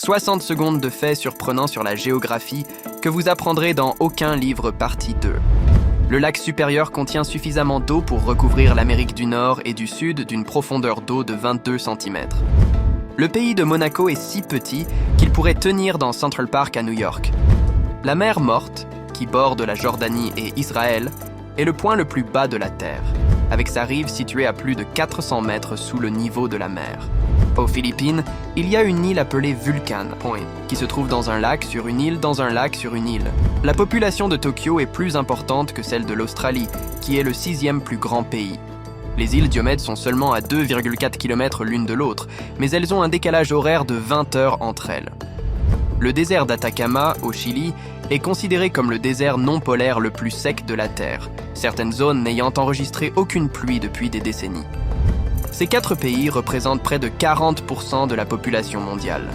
60 secondes de faits surprenants sur la géographie que vous apprendrez dans aucun livre partie 2. Le lac supérieur contient suffisamment d'eau pour recouvrir l'Amérique du Nord et du Sud d'une profondeur d'eau de 22 cm. Le pays de Monaco est si petit qu'il pourrait tenir dans Central Park à New York. La mer Morte, qui borde la Jordanie et Israël, est le point le plus bas de la Terre, avec sa rive située à plus de 400 mètres sous le niveau de la mer. Aux Philippines, il y a une île appelée Vulcan Point, qui se trouve dans un lac sur une île dans un lac sur une île. La population de Tokyo est plus importante que celle de l'Australie, qui est le 6e plus grand pays. Les îles Diomède sont seulement à 2,4 km l'une de l'autre, mais elles ont un décalage horaire de 20 heures entre elles. Le désert d'Atacama, au Chili, est considéré comme le désert non polaire le plus sec de la Terre, certaines zones n'ayant enregistré aucune pluie depuis des décennies. Ces 4 pays représentent près de 40% de la population mondiale.